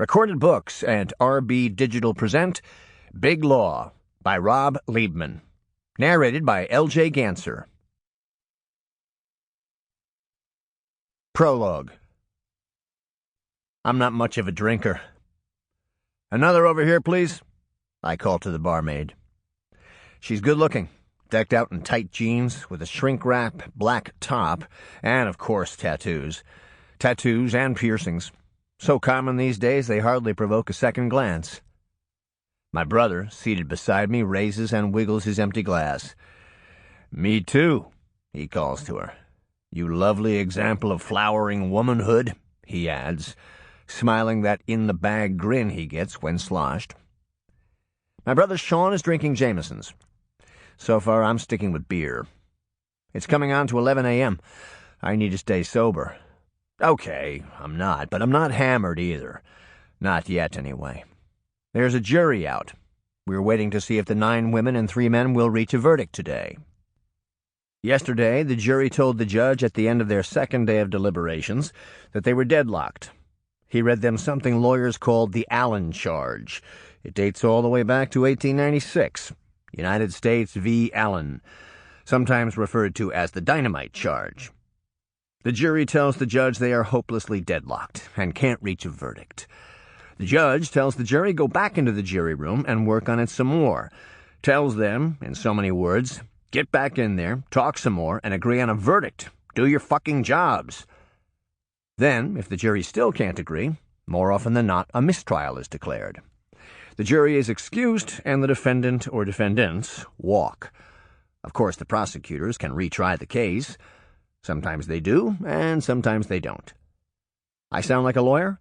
Recorded Books and RB Digital present Big Law by Ron Liebman. Narrated by L.J. Ganser. Prologue. I'm not much of a drinker. Another over here, please, I call to the barmaid. She's good-looking, decked out in tight jeans with a shrink-wrap black top and, of course, tattoos. Tattoos and piercings. So common these days they hardly provoke a second glance. My brother, seated beside me, raises and wiggles his empty glass. Me too, he calls to her. You lovely example of flowering womanhood, he adds, smiling that in-the-bag grin he gets when sloshed. My brother Sean is drinking Jamesons. So far I'm sticking with beer. It's coming on to 11 a.m. I need to stay sober. Okay, I'm not, but I'm not hammered either. Not yet, anyway. There's a jury out. We're waiting to see if the 9 women and 3 men will reach a verdict today. Yesterday, the jury told the judge at the end of their second day of deliberations that they were deadlocked. He read them something lawyers called the Allen charge. It dates all the way back to 1896. United States v. Allen, sometimes referred to as the dynamite charge. The jury tells the judge they are hopelessly deadlocked and can't reach a verdict. The judge tells the jury go back into the jury room and work on it some more. Tells them, in so many words, get back in there, talk some more, and agree on a verdict. Do your fucking jobs. Then, if the jury still can't agree, more often than not, a mistrial is declared. The jury is excused, and the defendant or defendants walk. Of course, the prosecutors can retry the case. Sometimes they do, and sometimes they don't. I sound like a lawyer?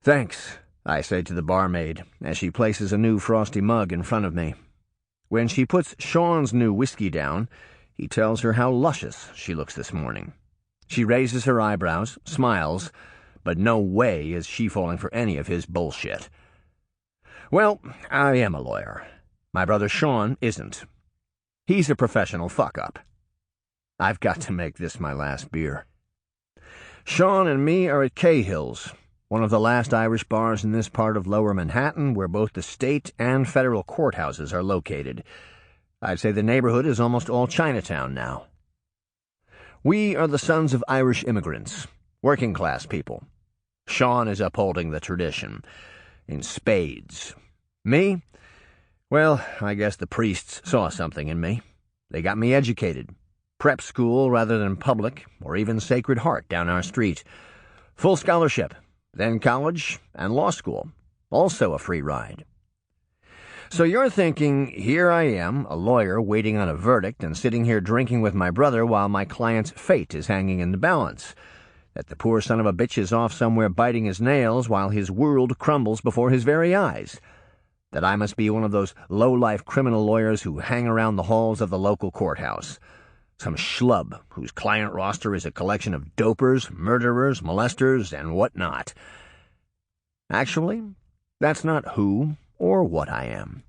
Thanks, I say to the barmaid as she places a new frosty mug in front of me. When she puts Sean's new whiskey down, he tells her how luscious she looks this morning. She raises her eyebrows, smiles, but no way is she falling for any of his bullshit. Well, I am a lawyer. My brother Sean isn't. He's a professional fuck-up. I've got to make this my last beer. Sean and me are at Cahill's, one of the last Irish bars in this part of Lower Manhattan where both the state and federal courthouses are located. I'd say the neighborhood is almost all Chinatown now. We are the sons of Irish immigrants, working-class people. Sean is upholding the tradition, in spades. Me? Well, I guess the priests saw something in me. They got me educated. Prep school rather than public, or even Sacred Heart down our street. Full scholarship, then college and law school. Also a free ride. So you're thinking, here I am, a lawyer waiting on a verdict and sitting here drinking with my brother while my client's fate is hanging in the balance. That the poor son of a bitch is off somewhere biting his nails while his world crumbles before his very eyes. That I must be one of those low-life criminal lawyers who hang around the halls of the local courthouse. Some schlub whose client roster is a collection of dopers, murderers, molesters, and whatnot. Actually, that's not who or what I am.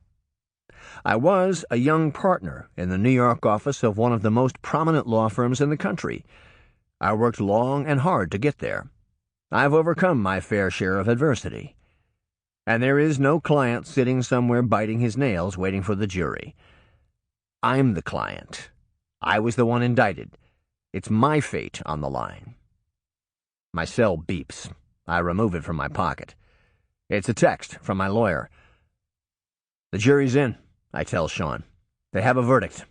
I was a young partner in the New York office of one of the most prominent law firms in the country. I worked long and hard to get there. I've overcome my fair share of adversity. And there is no client sitting somewhere biting his nails waiting for the jury. I'm the client. I was the one indicted. It's my fate on the line. My cell beeps. I remove it from my pocket. It's a text from my lawyer. The jury's in, I tell Sean. They have a verdict.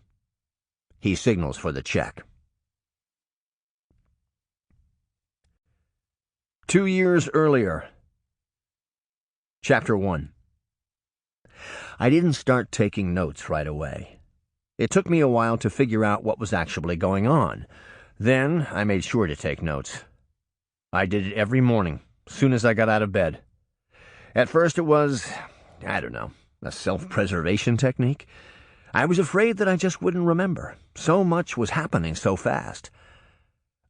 He signals for the check. 2 years earlier. Chapter 1. I didn't start taking notes right away. It took me a while to figure out what was actually going on. Then I made sure to take notes. I did it every morning, soon as I got out of bed. At first it was, a self-preservation technique. I was afraid that I just wouldn't remember. So much was happening so fast.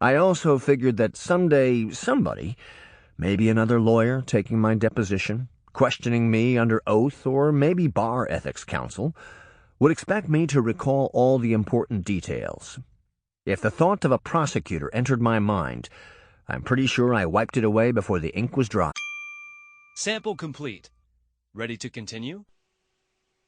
I also figured that someday somebody, maybe another lawyer taking my deposition, questioning me under oath, or maybe bar ethics counsel, would expect me to recall all the important details. If the thought of a prosecutor entered my mind, I'm pretty sure I wiped it away before the ink was dry. Sample complete. Ready to continue?